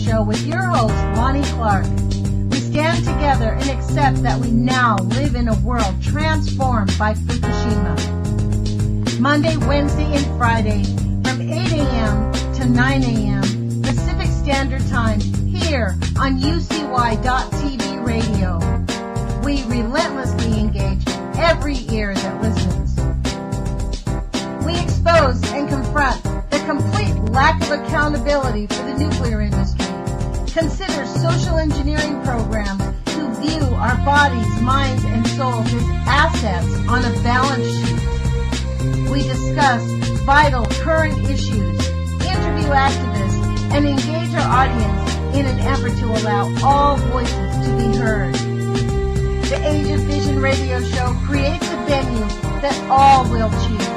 Show with your host, Lonnie Clark. We stand together and accept that we now live in a world transformed by Fukushima. Monday, Wednesday, and Friday from 8 a.m. to 9 a.m. Pacific Standard Time here on UCY.TV radio. We relentlessly engage every ear that listens. We expose and confront the complete lack of accountability for the nuclear industry. Consider social engineering programs who view our bodies, minds, and souls as assets on a balance sheet. We discuss vital current issues, interview activists, and engage our audience in an effort to allow all voices to be heard. The Age of Vision radio show creates a venue that all will choose.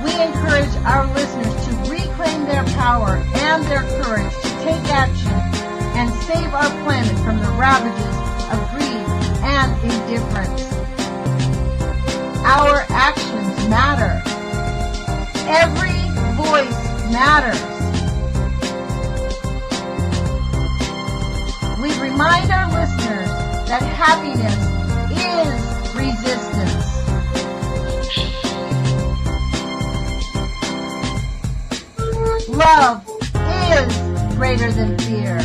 We encourage our listeners to reclaim their power and their courage to take action and save our planet from the ravages of greed and indifference. Our actions matter. Every voice matters. We remind our listeners that happiness is resistance. Love is greater than fear.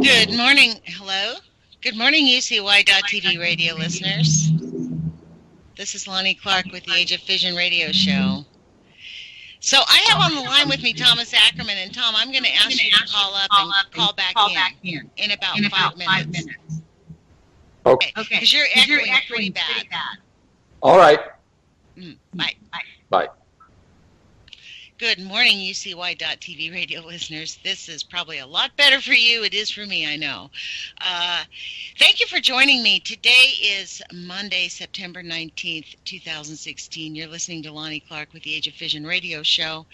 Good morning. Hello. Good morning, UCY.TV radio listeners. This is Lonnie Clark with the Age of Fission radio show. So I have on the line with me Thomas Ackermann, and Tom, I'm going to ask you to call up and call back in about 5 minutes. Okay. Because you're echoing pretty bad. All right. Bye. Bye. Good morning, UCY.TV radio listeners. This is probably a lot better for you. It is for me, I know. Thank you for joining me. Today is Monday, September 19th, 2016. You're listening to Lonnie Clark with the Age of Fission radio show.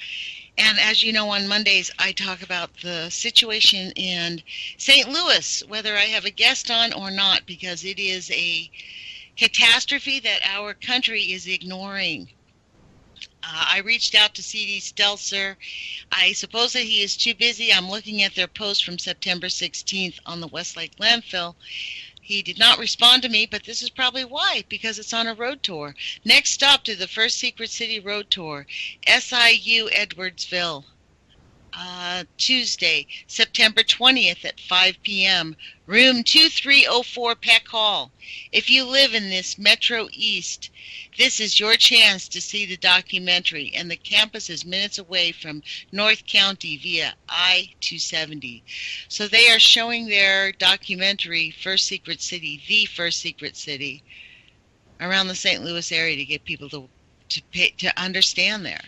And as you know, on Mondays, I talk about the situation in St. Louis, whether I have a guest on or not, because it is a catastrophe that our country is ignoring. I reached out to C.D. Stelzer. I suppose that he is too busy. I'm looking at their post from September 16th on the Westlake landfill. He did not respond to me, but this is probably why, because it's on a road tour. Next stop to the First Secret City road tour, SIU Edwardsville. Tuesday, September 20th at 5 p.m., room 2304 Peck Hall. If you live in this Metro East, this is your chance to see the documentary, and the campus is minutes away from North County via I-270. So they are showing their documentary, First Secret City, the First Secret City, around the St. Louis area to get people to understand there.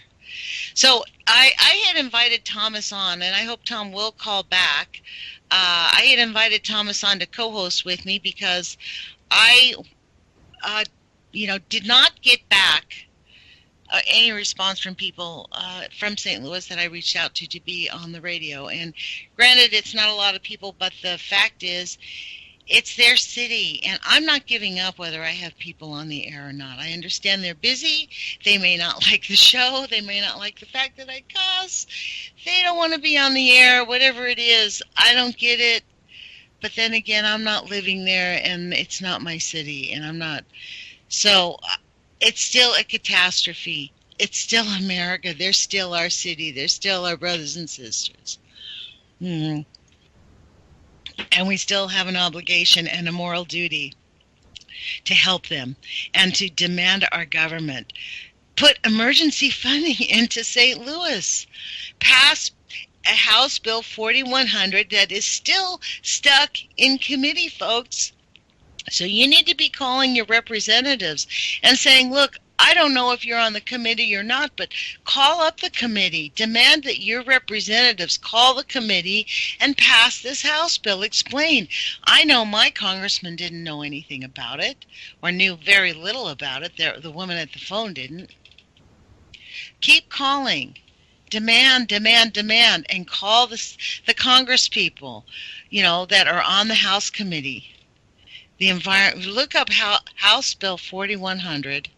So I had invited Thomas on, and I hope Tom will call back. I had invited Thomas on to co-host with me because I, did not get back any response from people from St. Louis that I reached out to be on the radio. And granted, it's not a lot of people, but the fact is, it's their city, and I'm not giving up whether I have people on the air or not. I understand they're busy. They may not like the show. They may not like the fact that I cuss. They don't want to be on the air, whatever it is. I don't get it. But then again, I'm not living there, and it's not my city, and I'm not. So it's still a catastrophe. It's still America. They're still our city. They're still our brothers and sisters. And we still have an obligation and a moral duty to help them and to demand our government put emergency funding into St. Louis. Pass a House Bill 4100 that is still stuck in committee, folks. So you need to be calling your representatives and saying, look, I don't know if you're on the committee or not, but call up the committee. Demand that your representatives call the committee and pass this House bill. Explain. I know my congressman didn't know anything about it or knew very little about it. The woman at the phone didn't. Keep calling. demand, and call the Congress people, that are on the House committee. The environment. Look up House Bill 4100.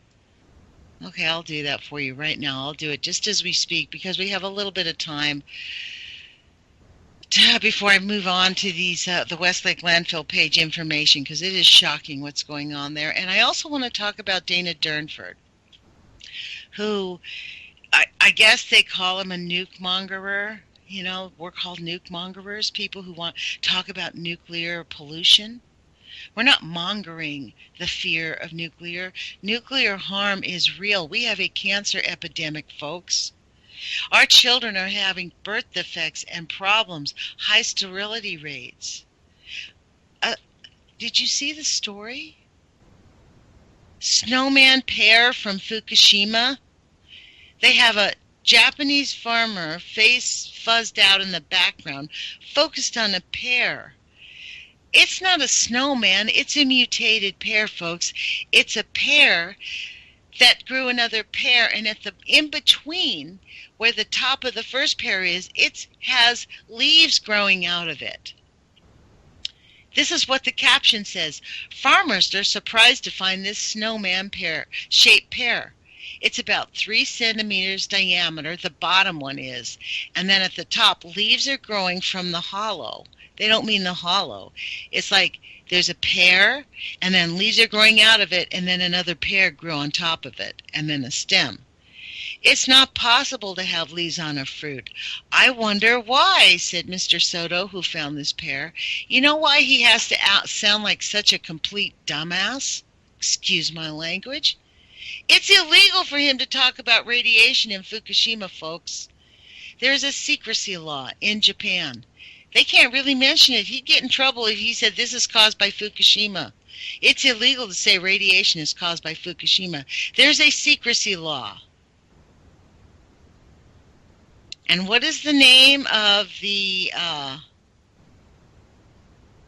Okay, I'll do that for you right now. I'll do it just as we speak because we have a little bit of time before I move on to the Westlake landfill page information, because it is shocking what's going on there. And I also want to talk about Dana Durnford, who I guess they call him a nuke mongerer. We're called nuke mongerers, people who want to talk about nuclear pollution. We're not mongering the fear of nuclear. Nuclear harm is real. We have a cancer epidemic, folks. Our children are having birth defects and problems, high sterility rates. Did you see the story? Snowman pear from Fukushima. They have a Japanese farmer, face fuzzed out in the background, focused on a pear. It's not a snowman, it's a mutated pear, folks. It's a pear that grew another pear, and at the in between where the top of the first pear is, it has leaves growing out of it. This is what the caption says. Farmers are surprised to find this snowman shaped pear. It's about 3 centimeters diameter, the bottom one is, and then at the top, leaves are growing from the hollow. They don't mean the hollow. It's like there's a pear, and then leaves are growing out of it, and then another pear grew on top of it, and then a stem. It's not possible to have leaves on a fruit. I wonder why, said Mr. Soto, who found this pear. You know why he has to sound like such a complete dumbass? Excuse my language. It's illegal for him to talk about radiation in Fukushima, folks. There's a secrecy law in Japan. They can't really mention it. He'd get in trouble if he said this is caused by Fukushima. It's illegal to say radiation is caused by Fukushima. There's a secrecy law. And what is the name of the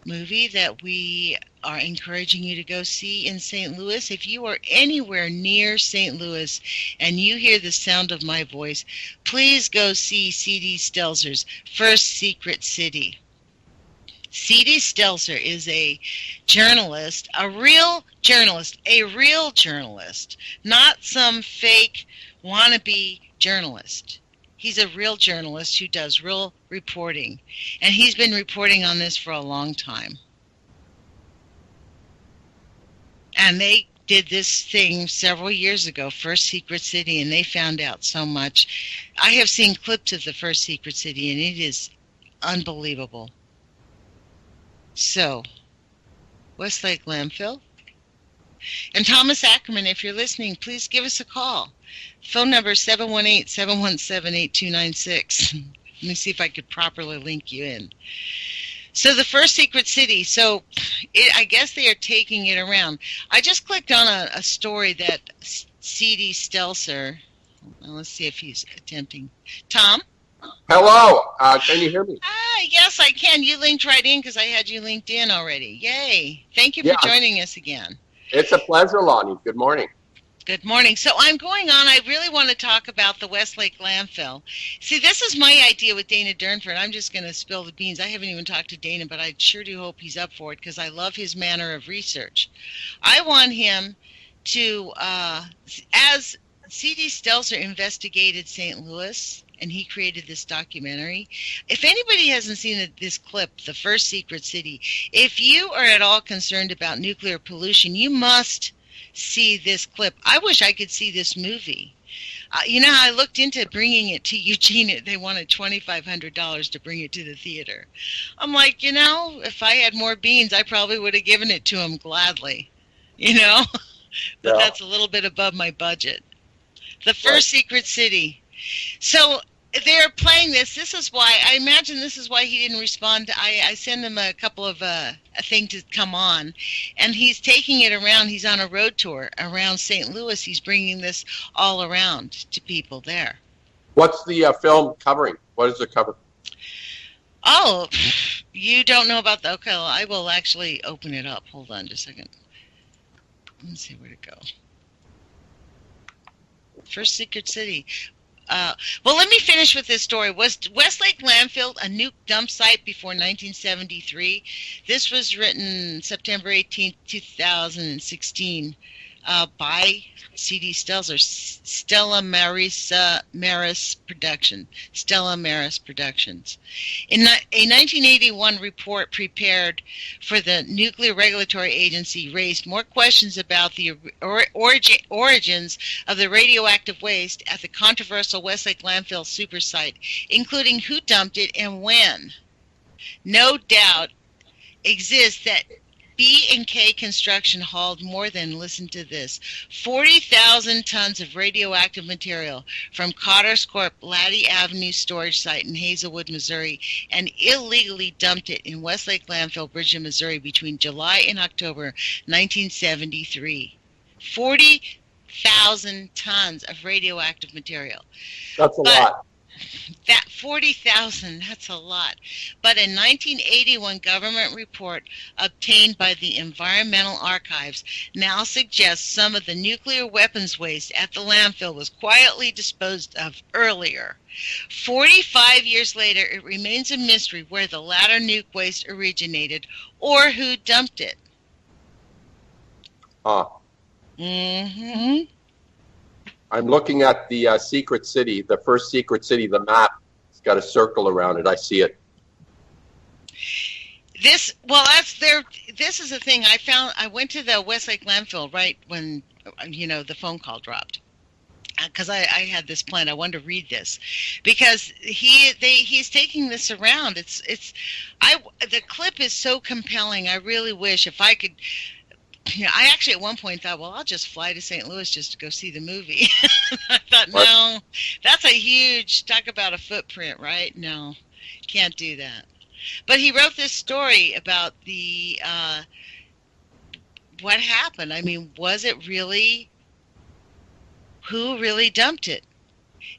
movie that we are encouraging you to go see in St. Louis? If you are anywhere near St. Louis and you hear the sound of my voice, please go see C.D. Stelzer's First Secret City. C.D. Stelzer is a journalist, a real journalist, not some fake wannabe journalist. He's a real journalist who does real reporting, and he's been reporting on this for a long time. And they did this thing several years ago, First Secret City, and they found out so much. I have seen clips of the First Secret City, and it is unbelievable. So, Westlake Landfill. And Thomas Ackermann, if you're listening, please give us a call. Phone number 718-717-8296. Let me see if I could properly link you in. So the First Secret City, I guess they are taking it around. I just clicked on a story that C.D. Stelzer, let's see if he's attempting. Tom? Hello. Can you hear me? Yes, I can. You linked right in because I had you linked in already. Yay. Thank you for joining us again. It's a pleasure, Lonnie. Good morning. Good morning. So I'm going on. I really want to talk about the Westlake landfill. See, this is my idea with Dana Durnford. I'm just going to spill the beans. I haven't even talked to Dana, but I sure do hope he's up for it because I love his manner of research. I want him to, as C.D. Stelzer investigated St. Louis, and he created this documentary. If anybody hasn't seen this clip, The First Secret City, if you are at all concerned about nuclear pollution, you must see this clip. I wish I could see this movie. I looked into bringing it to Eugene. They wanted $2,500 to bring it to the theater. I'm like, if I had more beans, I probably would have given it to him gladly, But that's a little bit above my budget. The First Secret City. So they're playing this. This is why, I imagine this is why he didn't respond. I sent him a couple of a thing to come on, and he's taking it around. He's on a road tour around St. Louis. He's bringing this all around to people there. What's the film covering? What is it cover? Oh, you don't know about the, okay, well, I will actually open it up. Hold on just a second. Let's see where to go. First Secret City. Well, let me finish with this story. Was Westlake Landfill a nuke dump site before 1973? This was written September 18th, 2016 by C.D. Stelzer, Stella Maris Productions. In a 1981 report prepared for the Nuclear Regulatory Agency raised more questions about the origins of the radioactive waste at the controversial Westlake Landfill super site, including who dumped it and when. No doubt exists that B&K Construction hauled more than, listen to this, 40,000 tons of radioactive material from Cotter's Corp. Laddie Avenue storage site in Hazelwood, Missouri, and illegally dumped it in Westlake Landfill, Bridgeton, Missouri between July and October 1973. 40,000 tons of radioactive material. That's a lot. That 40,000, that's a lot. But a 1981 government report obtained by the Environmental Archives now suggests some of the nuclear weapons waste at the landfill was quietly disposed of earlier. 45 years later, it remains a mystery where the latter nuke waste originated or who dumped it. Mm-hmm. I'm looking at the secret city, the first secret city, the map. It's got a circle around it. I see it. This is the thing I found. I went to the Westlake landfill right when, the phone call dropped. Because I had this plan. I wanted to read this because he's taking this around. The clip is so compelling. I really wish if I could. I actually at one point thought, well, I'll just fly to St. Louis just to go see the movie. I thought, no, that's a huge, talk about a footprint, right? No, can't do that. But he wrote this story about the what happened. I mean, was it really, who really dumped it?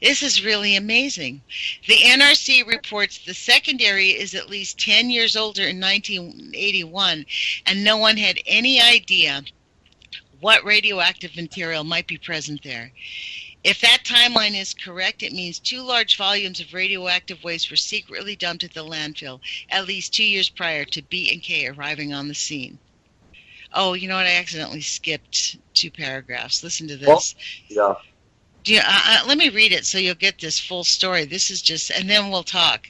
This is really amazing. The NRC reports the secondary is at least 10 years older in 1981, and no one had any idea what radioactive material might be present there. If that timeline is correct, it means 2 large volumes of radioactive waste were secretly dumped at the landfill at least 2 years prior to B&K arriving on the scene. Oh, you know what? I accidentally skipped 2 paragraphs. Listen to this. Yeah. Let me read it so you'll get this full story. This is just, and then we'll talk.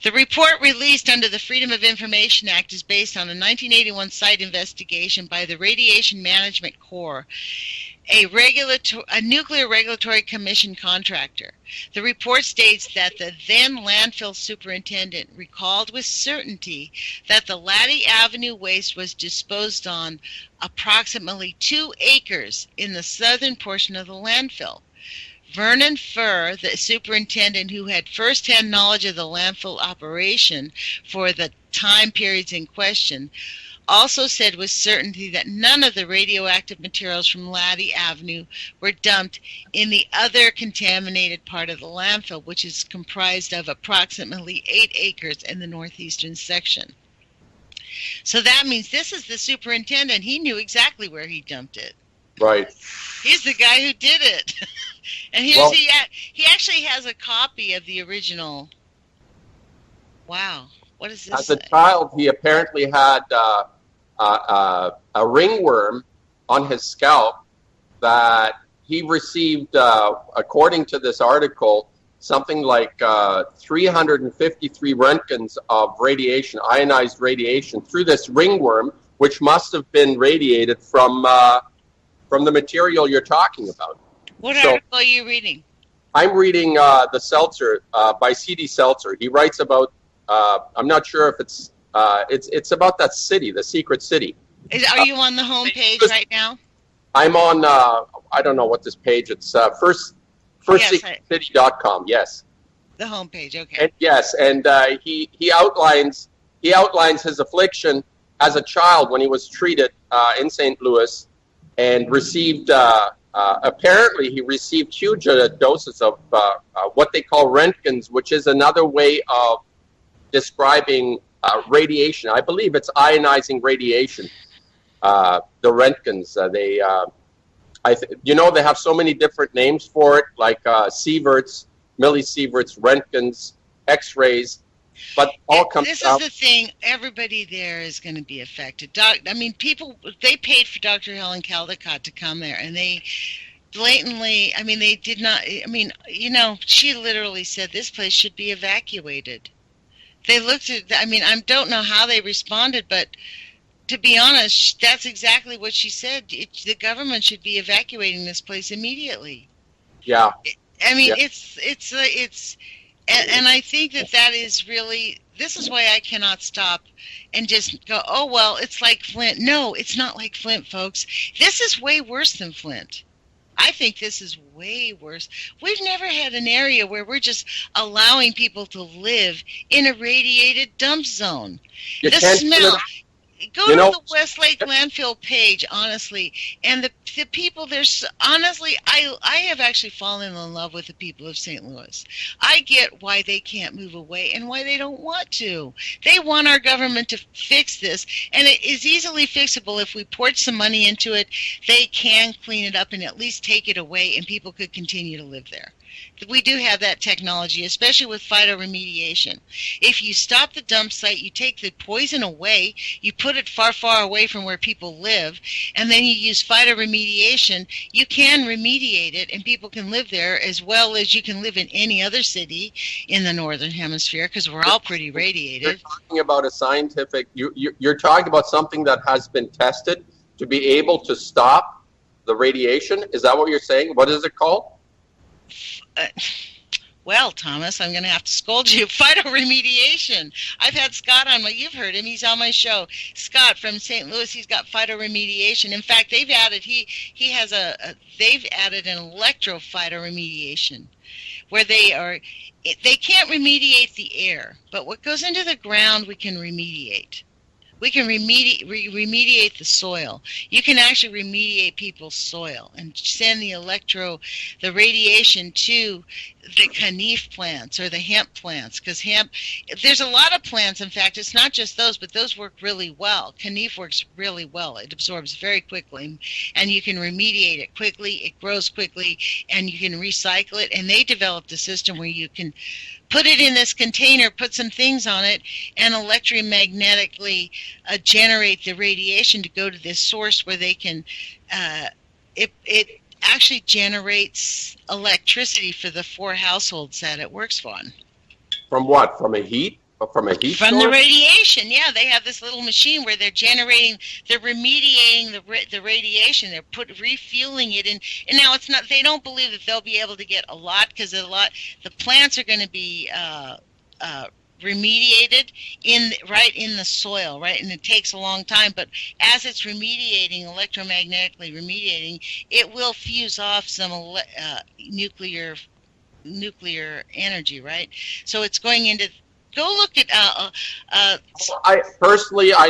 The report released under the Freedom of Information Act is based on a 1981 site investigation by the Radiation Management Corps, a nuclear regulatory commission contractor. The report states that the then landfill superintendent recalled with certainty that the Laddie Avenue waste was disposed on approximately 2 acres in the southern portion of the landfill. Vernon Furr, the superintendent who had first-hand knowledge of the landfill operation for the time periods in question, also said with certainty that none of the radioactive materials from Laddie Avenue were dumped in the other contaminated part of the landfill, which is comprised of approximately 8 acres in the northeastern section. So that means this is the superintendent. He knew exactly where he dumped it. Right. He's the guy who did it. And he actually has a copy of the original. Wow. What is this? As a child, he apparently had a ringworm on his scalp that he received, according to this article, something like 353 Roentgens of radiation, ionized radiation, through this ringworm, which must have been radiated from the material you're talking about. What article are you reading? I'm reading the Seltzer by C.D. Seltzer. He writes about. I'm not sure if it's about that city, the secret city. Are you on the home page right now? I'm on. I don't know what this page. It's firstsecretcity.com. Yes. The home page. Okay. And yes, and he outlines his affliction as a child when he was treated in St. Louis and received. Apparently, he received huge doses of what they call Roentgens, which is another way of describing radiation. I believe it's ionizing radiation. The Roentgens, they have so many different names for it, like sieverts, millisieverts, Röntgens, X-rays, but all comes This out. is the thing. Everybody there is going to be affected. People, they paid for Dr. Helen Caldicott to come there, and they blatantly, they did not, she literally said this place should be evacuated. They looked at, I don't know how they responded, but to be honest, that's exactly what she said. The government should be evacuating this place immediately. Yeah. Yeah. And I think that is really, this is why I cannot stop and just go, oh, well, it's like Flint. No, it's not like Flint, folks. This is way worse than Flint. I think this is way worse. We've never had an area where we're just allowing people to live in a radiated dump zone. The smell. Go to the Westlake landfill page, honestly, and the people there's honestly, I have actually fallen in love with the people of St. Louis. I get why they can't move away and why they don't want to. They want our government to fix this, and it is easily fixable if we poured some money into it. They can clean it up and at least take it away, and people could continue to live there. We do have that technology, especially with phytoremediation. If you stop the dump site, you take the poison away, you put it far, far away from where people live, and then you use phytoremediation, you can remediate it, and people can live there as well as you can live in any other city in the Northern Hemisphere, because we're all pretty radiated. You're talking about a scientific, you're talking about something that has been tested to be able to stop the radiation? Is that what you're saying? What is it called? Well, Thomas, I'm going to have to scold you. Phytoremediation. I've had Scott on. You've heard him. He's on my show. Scott from St. Louis. He's got phytoremediation. In fact, they've added they've added an electrophytoremediation, where they can't remediate the air, but what goes into the ground we can remediate. We can remediate the soil. You can actually remediate people's soil and send the radiation to the canif plants or the hemp plants, because hemp, there's a lot of plants. In fact, it's not just those, but those work really well. Canif works really well. It absorbs very quickly, and you can remediate it quickly. It grows quickly, and you can recycle it. And they developed a system where you can put it in this container, put some things on it, and electromagnetically generate the radiation to go to this source where they can, it actually generates electricity for the 4 households that it works on. From what? From a heat? From a heat From source? the radiation, yeah. They have this little machine where they're remediating the radiation. They're refueling it, and now it's not. They don't believe that they'll be able to get a lot, because the plants are going to be remediated right in the soil, right, and it takes a long time. But as it's remediating, electromagnetically remediating, it will fuse off some nuclear energy, right? So it's going into. Go look at. I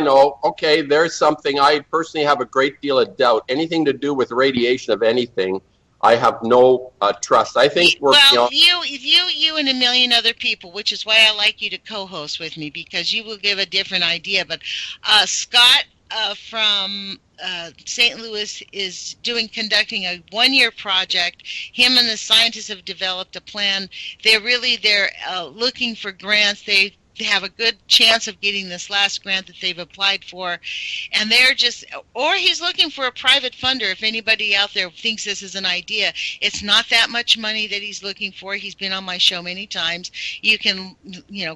know. Okay, there's something. I personally have a great deal of doubt. Anything to do with radiation of anything, I have no trust. I think we're. Well, you and a million other people, which is why I like you to co-host with me, because you will give a different idea. But Scott from St. Louis is conducting a 1-year project. Him and the scientists have developed a plan. They're looking for grants. They have a good chance of getting this last grant that they've applied for, and or he's looking for a private funder. If anybody out there thinks this is an idea, it's not that much money that he's looking for. He's been on my show many times. You can,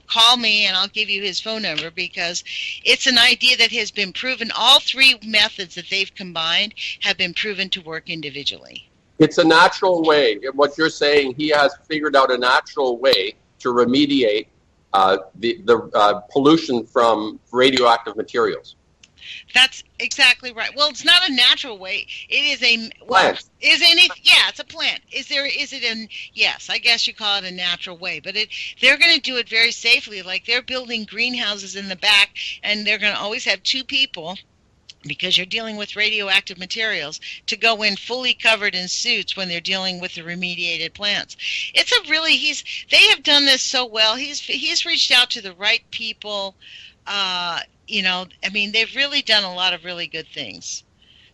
call me and I'll give you his phone number, because it's an idea that has been proven. All 3 methods that they've combined have been proven to work individually. It's a natural way. What you're saying, he has figured out a natural way to remediate the pollution from radioactive materials. That's exactly right. Well, it's not a natural way. It is a plant. It's a plant. Yes, I guess you call it a natural way, but they're going to do it very safely. Like, they're building greenhouses in the back, and they're going to always have 2 people, because you're dealing with radioactive materials, to go in fully covered in suits when they're dealing with the remediated plants. They have done this so well. He's reached out to the right people. They've really done a lot of really good things.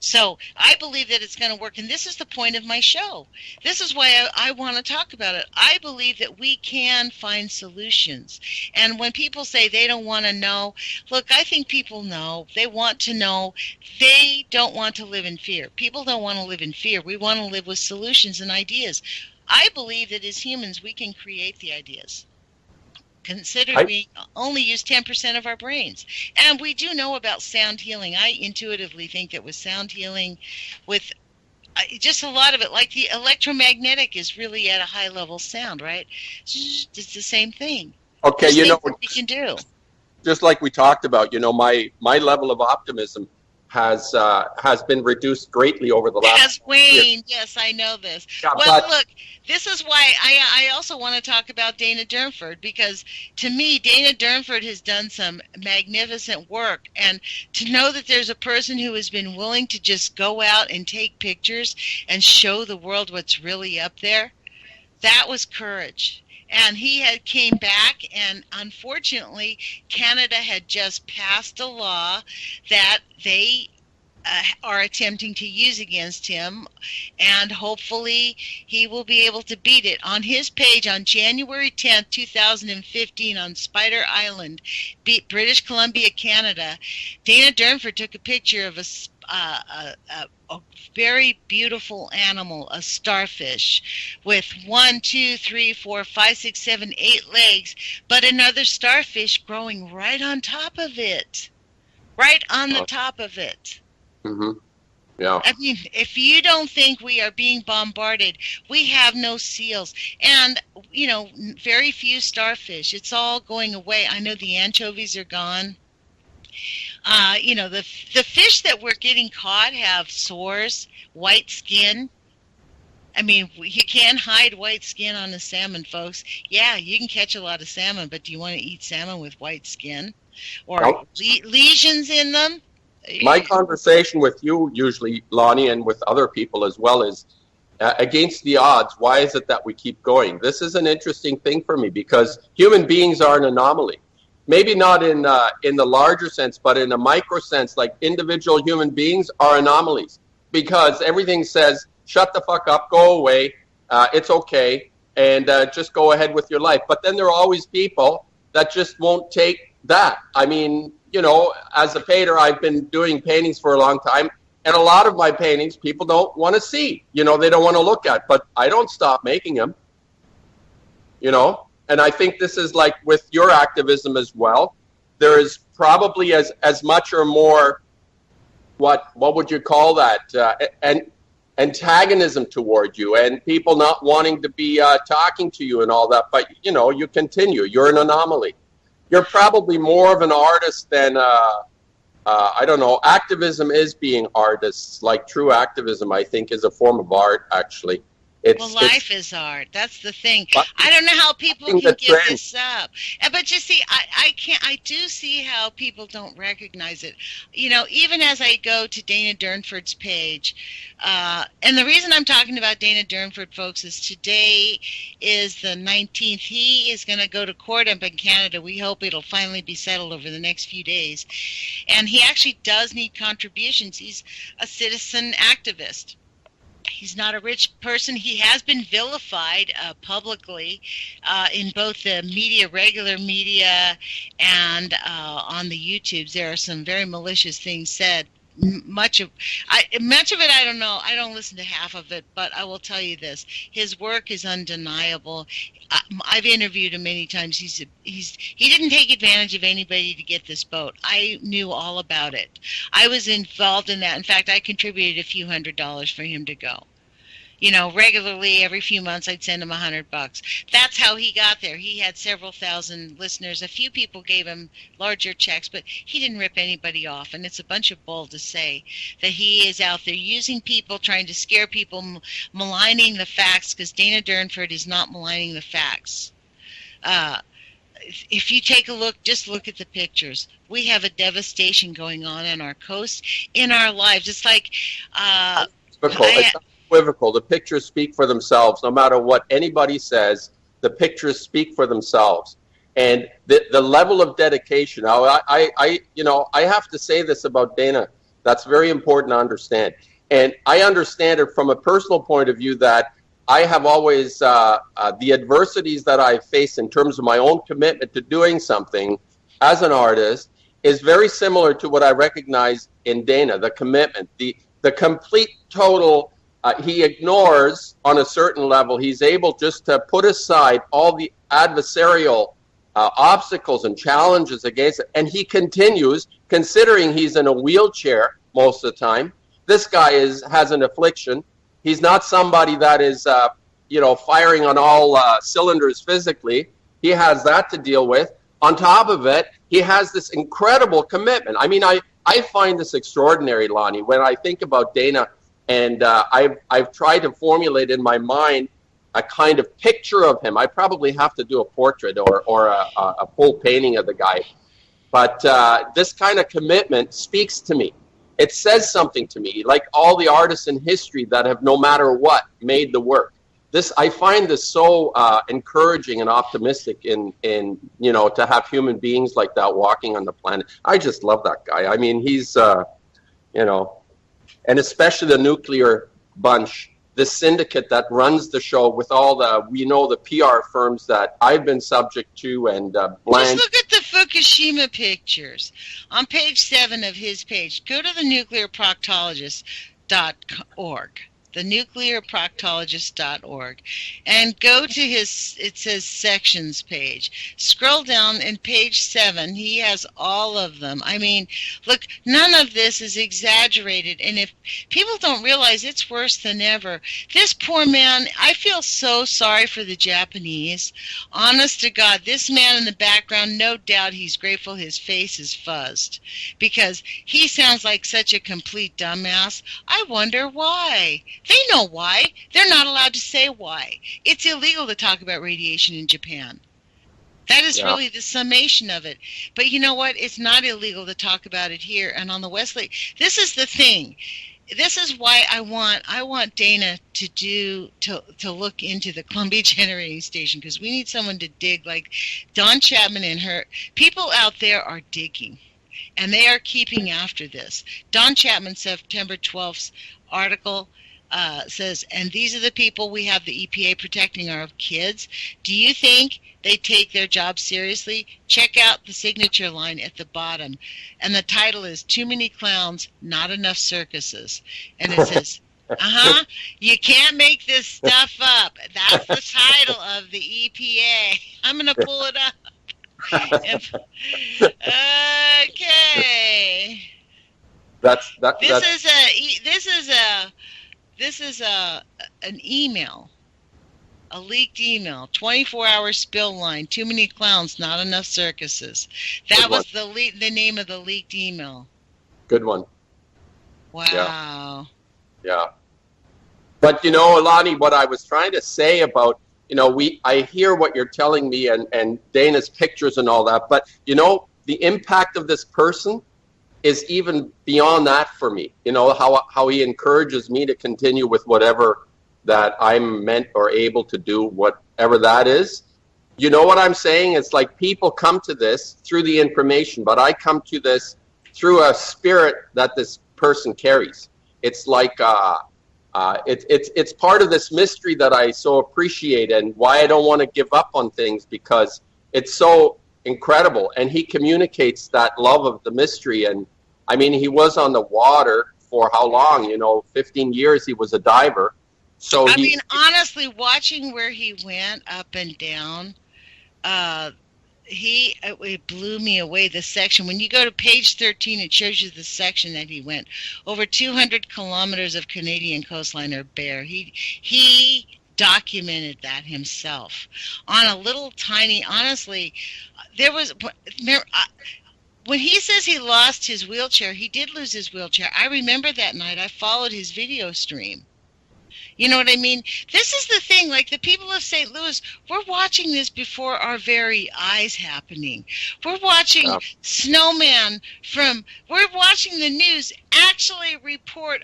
So I believe that it's going to work, and this is the point of my show. This is why I want to talk about it. I believe that we can find solutions. And when people say they don't want to know, look, I think people know. They want to know. They don't want to live in fear. People don't want to live in fear. We want to live with solutions and ideas. I believe that as humans, we can create the ideas. Consider we only use 10% of our brains. And we do know about sound healing. I intuitively think that with sound healing, with just a lot of it, like the electromagnetic is really at a high level sound, right? It's the same thing. Okay, There's things that we can do. Just like we talked about, my level of optimism has been reduced greatly over the last Has waned. year. Yes, I know this. Yeah, well, look, this is why I also want to talk about Dana Durnford, because to me, Dana Durnford has done some magnificent work. And to know that there's a person who has been willing to just go out and take pictures and show the world what's really up there, that was courage. And he had came back, and unfortunately, Canada had just passed a law that they are attempting to use against him, and hopefully he will be able to beat it. On his page on January 10th, 2015, on Spider Island, British Columbia, Canada, Dana Durnford took a picture of a very beautiful animal, a starfish, with 1, 2, 3, 4, 5, 6, 7, 8 legs, but another starfish growing right on top of it. Right on the top of it. Mm-hmm. Yeah. I mean, if you don't think we are being bombarded, we have no seals. And, very few starfish. It's all going away. I know the anchovies are gone. The fish that we're getting caught have sores, white skin. I mean, you can't hide white skin on a salmon, folks. Yeah, you can catch a lot of salmon, but do you want to eat salmon with white skin? Or lesions in them? My conversation with you usually, Lonnie, and with other people as well, is against the odds. Why is it that we keep going? This is an interesting thing for me, because human beings are an anomaly. Maybe not in the larger sense, but in a micro sense, like individual human beings are anomalies, because everything says, shut the fuck up, go away, it's okay, and just go ahead with your life. But then there are always people that just won't take that. I mean, as a painter, I've been doing paintings for a long time, and a lot of my paintings people don't want to see. They don't want to look at, but I don't stop making them. And I think this is like with your activism as well. There is probably as much or more, what would you call that? Antagonism toward you, and people not wanting to be talking to you and all that. But you continue. You're an anomaly. You're probably more of an artist than I don't know. Activism is being artists. Like true activism, I think, is a form of art. Actually, life is art. That's the thing. I don't know how people can give this up. But you see, I do see how people don't recognize it. Even as I go to Dana Durnford's page, and the reason I'm talking about Dana Durnford, folks, is today is the 19th. He is going to go to court up in Canada. We hope it'll finally be settled over the next few days. And he actually does need contributions. He's a citizen activist. He's not a rich person. He has been vilified publicly in both the media, regular media, and on the YouTubes. There are some very malicious things said. Much of it, I don't know. I don't listen to half of it, but I will tell you this: his work is undeniable. I've interviewed him many times. He didn't take advantage of anybody to get this boat. I knew all about it. I was involved in that. In fact, I contributed a few $100s for him to go. Regularly every few months I'd send him $100. That's how he got there. He had several thousand listeners. A few people gave him larger checks, but he didn't rip anybody off. And it's a bunch of bull to say that he is out there using people, trying to scare people, maligning the facts, because Dana Durnford is not maligning the facts. If you take a look, just look at the pictures. We have a devastation going on our coast, in our lives. It's like... equivocal. The pictures speak for themselves. No matter what anybody says, the pictures speak for themselves. And the level of dedication. Now, I have to say this about Dana. That's very important to understand. And I understand it from a personal point of view that I have always, the adversities that I face in terms of my own commitment to doing something as an artist is very similar to what I recognize in Dana, the commitment, the complete total, he ignores on a certain level. He's able just to put aside all the adversarial obstacles and challenges against it. And he continues, considering he's in a wheelchair most of the time. This guy has an affliction. He's not somebody that is, firing on all cylinders physically. He has that to deal with. On top of it, he has this incredible commitment. I mean, I find this extraordinary, Lonnie, when I think about Dana, and I've tried to formulate in my mind a kind of picture of him. I probably have to do a portrait or a full painting of the guy. But this kind of commitment speaks to me. It says something to me, like all the artists in history that have, no matter what, made the work. I find this so encouraging and optimistic in to have human beings like that walking on the planet. I just love that guy. I mean, he's, and especially the nuclear bunch, the syndicate that runs the show with all the PR firms that I've been subject to, and Just look at the Fukushima pictures on page 7 of his page. Go to the nuclearproctologist.org. thenuclearproctologist.org, and go to it says sections page. Scroll down in page 7. He has all of them. I mean, look, none of this is exaggerated, and if people don't realize, it's worse than ever. This poor man, I feel so sorry for the Japanese. Honest to God, this man in the background, no doubt he's grateful his face is fuzzed, because he sounds like such a complete dumbass. I wonder why. They know why. They're not allowed to say why. It's illegal to talk about radiation in Japan. That is really the summation of it. But you know what? It's not illegal to talk about it here and on the West Lake. This is the thing. This is why I want Dana to look into the Columbia Generating Station, because we need someone to dig, like Don Chapman and her. People out there are digging, and they are keeping after this. Don Chapman, September 12th article, says, and these are the people we have the EPA protecting our kids. Do you think they take their job seriously? Check out the signature line at the bottom. And the title is Too Many Clowns, Not Enough Circuses. And it says, you can't make this stuff up. That's the title of the EPA. I'm going to pull it up. Okay. This is an email, a leaked email, 24-hour spill line. Too many clowns, not enough circuses. That was the name of the leaked email. Good one. Wow. Yeah. But Lonnie, what I was trying to say about, I hear what you're telling me and Dana's pictures and all that, but the impact of this person is even beyond that for me. How he encourages me to continue with whatever that I'm meant or able to do, whatever that is. You know what I'm saying? It's like people come to this through the information, but I come to this through a spirit that this person carries. It's like it's part of this mystery that I so appreciate, and why I don't want to give up on things, because it's so incredible. And he communicates that love of the mystery. And I mean, he was on the water for how long? 15 years he was a diver. So I mean, honestly, watching where he went up and down, it blew me away, the section. When you go to page 13, it shows you the section that he went. Over 200 kilometers of Canadian coastline are bare. He documented that himself on a little tiny, honestly, when he says he lost his wheelchair, he did lose his wheelchair. I remember that night. I followed his video stream. You know what I mean? This is the thing, like the people of St. Louis, we're watching this before our very eyes happening. We're watching we're watching the news actually report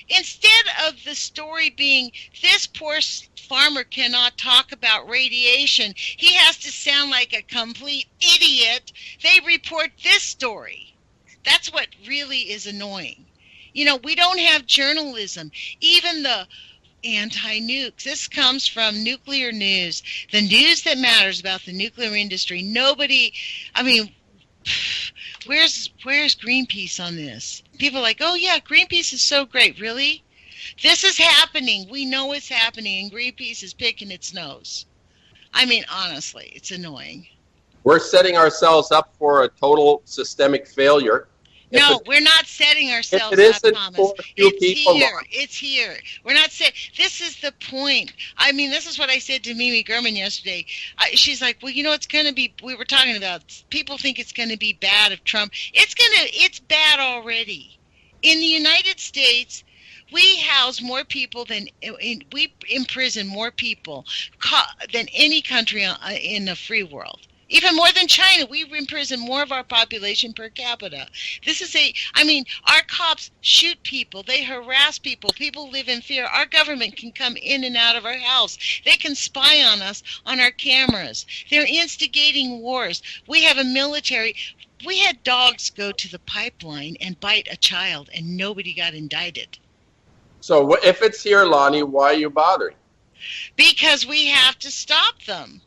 instead of the story being this poor farmer cannot talk about radiation, he has to sound like a complete idiot, they report this story. That's what really is annoying. You know, we don't have journalism. Even the anti-nukes. This comes from nuclear news, the news that matters about the nuclear industry. Nobody, I mean, where's Greenpeace on this? People are like, oh yeah, Greenpeace is so great. Really? This is happening. We know it's happening, and Greenpeace is picking its nose. I mean, honestly, it's annoying. We're setting ourselves up for a total systemic failure. No, we're not setting ourselves up, Thomas. It's here. We're not saying, this is the point. I mean, this is what I said to Mimi Gurman yesterday. She's like, well, you know, it's going to be, we were talking about, people think it's going to be bad if Trump, it's bad already. In the United States, we house more people we imprison more people than any country in the free world. Even more than China, we imprison more of our population per capita. Our cops shoot people. They harass people. People live in fear. Our government can come in and out of our house. They can spy on us on our cameras. They're instigating wars. We have a military. We had dogs go to the pipeline and bite a child, and nobody got indicted. So if it's here, Lonnie, why are you bothering? Because we have to stop them.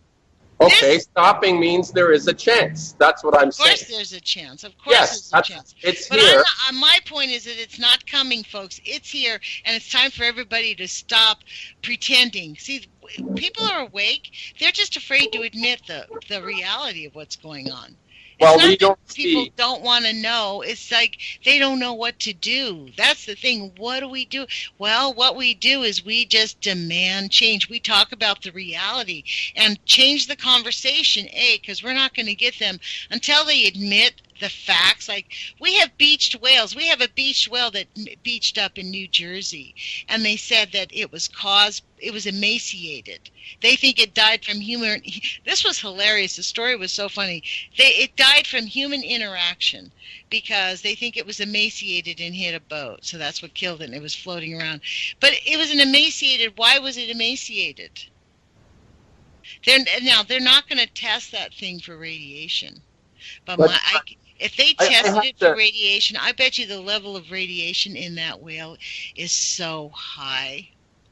Okay, stopping means there is a chance. That's what I'm saying. Of course there's a chance. Of course there's a chance. It's but here. My point is that it's not coming, folks. It's here, and it's time for everybody to stop pretending. See, people are awake. They're just afraid to admit the reality of what's going on. Well, we don't see. People don't want to know. It's like they don't know what to do. That's the thing. What do we do? Well, what we do is we just demand change. We talk about the reality and change the conversation, because we're not going to get them until they admit the facts. Like, we have beached whales. We have a beached whale that beached up in New Jersey, and they said that it was emaciated. They think it died from human. This was hilarious. The story was so funny. It died from human interaction because they think it was emaciated and hit a boat. So that's what killed it, and it was floating around. But it was an emaciated. Why was it emaciated? They're not going to test that thing for radiation. If they tested it for radiation, I bet you the level of radiation in that whale is so high.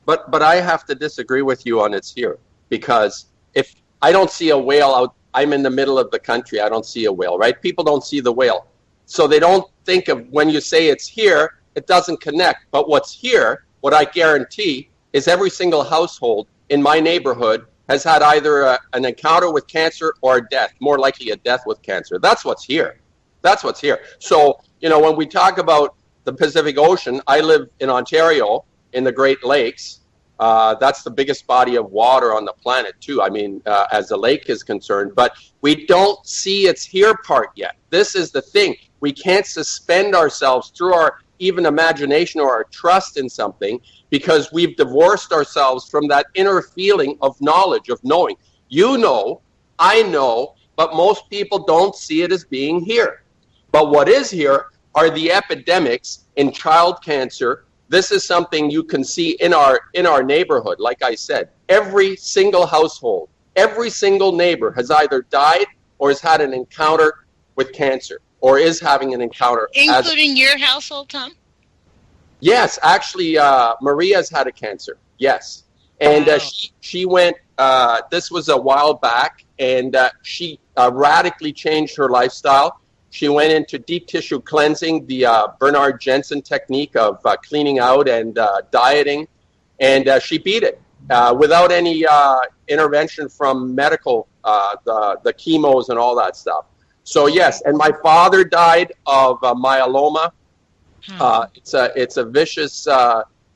But I have to disagree with you on it's here, because if I don't see a whale out, I'm in the middle of the country, I don't see a whale, right? People don't see the whale. So they don't think of, when you say it's here, it doesn't connect. But what's here, what I guarantee, is every single household in my neighborhood has had either an encounter with cancer or a death, more likely a death with cancer. That's what's here. That's what's here. So, when we talk about the Pacific Ocean, I live in Ontario in the Great Lakes. That's the biggest body of water on the planet, too. As the lake is concerned. But we don't see its here part yet. This is the thing. We can't suspend ourselves through our even imagination or our trust in something, because we've divorced ourselves from that inner feeling of knowledge, of knowing. You know, I know, but most people don't see it as being here. But what is here are the epidemics in child cancer. This is something you can see in our neighborhood. Like I said, every single household, every single neighbor has either died or has had an encounter with cancer, or is having an encounter. Including your household, Tom? Yes, actually, Maria's had a cancer. Yes. And wow. She went, this was a while back, and she radically changed her lifestyle. She went into deep tissue cleansing, the Bernard Jensen technique of cleaning out and dieting, and she beat it without any intervention from medical, the chemos and all that stuff. So yes, and my father died of myeloma. It's a vicious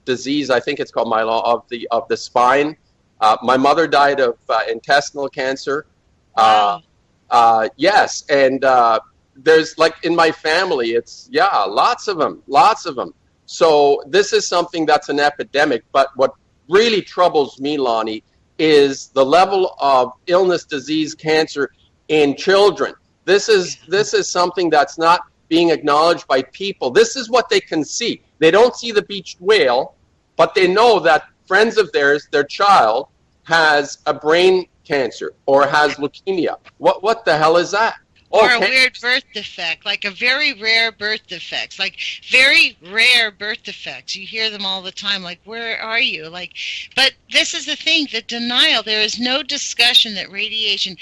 disease. I think it's called myeloma of the spine. My mother died of intestinal cancer. Wow. Yes, and there's, like, in my family, it's lots of them. So this is something that's an epidemic. But what really troubles me, Lonnie, is the level of illness, disease, cancer in children. This is something that's not being acknowledged by people. This is what they can see. They don't see the beached whale, but they know that friends of theirs, their child, has a brain cancer or has leukemia. What the hell is that? Or a weird birth defect, like a very rare birth defects, like very rare birth defects. You hear them all the time, like, where are you? Like, but this is the thing, the denial. There is no discussion that radiation,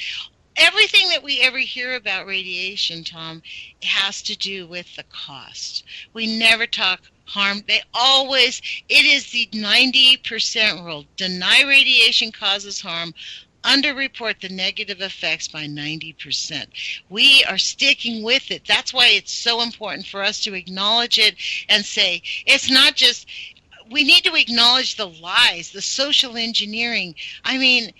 everything that we ever hear about radiation, Tom, has to do with the cost. We never talk harm. They always, it is the 90% rule. Deny radiation causes harm. Underreport the negative effects by 90%. We are sticking with it. That's why it's so important for us to acknowledge it and say, it's not just, we need to acknowledge the lies, the social engineering. I mean,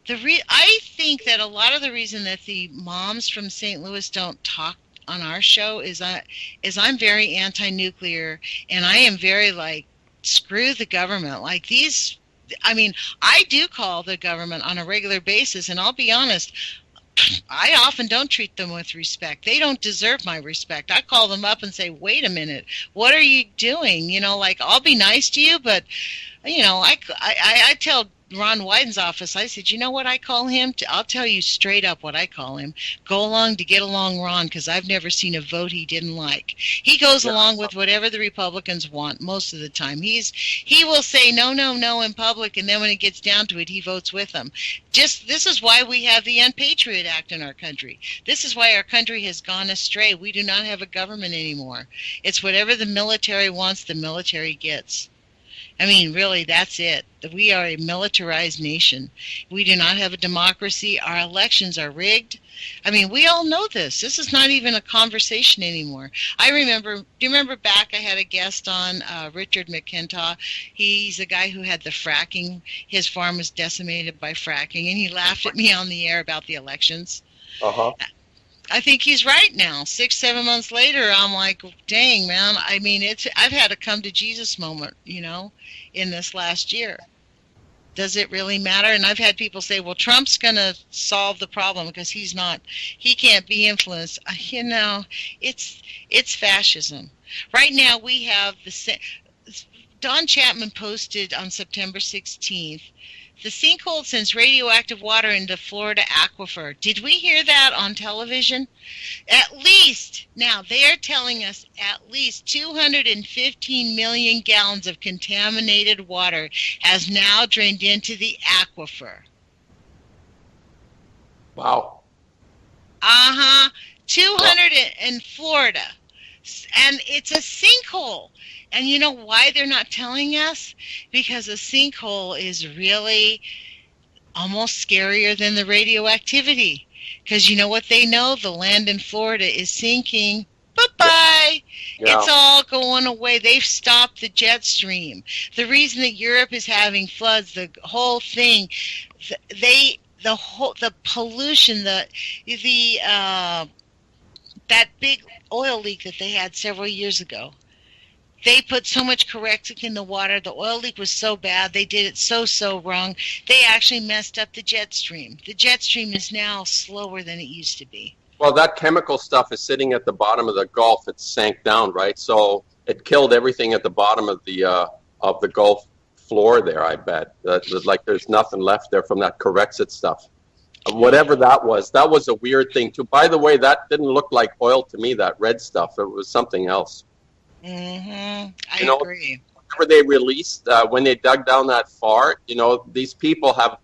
I think that a lot of the reason that the moms from St. Louis don't talk on our show is I'm very anti-nuclear, and I am very like, screw the government. Like these, I mean, I do call the government on a regular basis, and I'll be honest, I often don't treat them with respect. They don't deserve my respect. I call them up and say, wait a minute, what are you doing? You know, like, I'll be nice to you, but, you know, I tell Ron Wyden's office, I said, you know what I call him? I'll tell you straight up what I call him. Go along to get along, Ron, because I've never seen a vote he didn't like. He goes along with whatever the Republicans want most of the time. He will say no, no, no in public, and then when it gets down to it, he votes with them. This is why we have the Unpatriot Act in our country. This is why our country has gone astray. We do not have a government anymore. It's whatever the military wants, the military gets. I mean, really, that's it. We are a militarized nation. We do not have a democracy. Our elections are rigged. I mean, we all know this. This is not even a conversation anymore. I remember, do you remember back I had a guest on, Richard McIntyre? He's a guy who had the fracking. His farm was decimated by fracking, and he laughed at me on the air about the elections. Uh-huh. I think he's right now. 6-7 months later, I'm like, dang, man. I mean, I've had a come to Jesus moment, you know, in this last year. Does it really matter? And I've had people say, well, Trump's going to solve the problem because he can't be influenced. You know, it's fascism. Right now we have Don Chapman posted on September 16th, the sinkhole sends radioactive water into Florida aquifer. Did we hear that on television? At least, now they are telling us at least 215 million gallons of contaminated water has now drained into the aquifer. Wow. 200 in Florida. And it's a sinkhole. And you know why they're not telling us? Because a sinkhole is really almost scarier than the radioactivity. Because you know what they know? The land in Florida is sinking. Bye-bye. Yeah. It's all going away. They've stopped the jet stream. The reason that Europe is having floods, the whole thing, the pollution, that big oil leak that they had several years ago. They put so much corrective in the water. The oil leak was so bad. They did it so wrong. They actually messed up the jet stream. The jet stream is now slower than it used to be. Well, that chemical stuff is sitting at the bottom of the Gulf. It sank down, right? So it killed everything at the bottom of the Gulf floor there, I bet. Like there's nothing left there from that Corexit stuff. Whatever that was a weird thing, too. By the way, that didn't look like oil to me, that red stuff. It was something else. I agree. Whenever they released, when they dug down that far, you know, these people have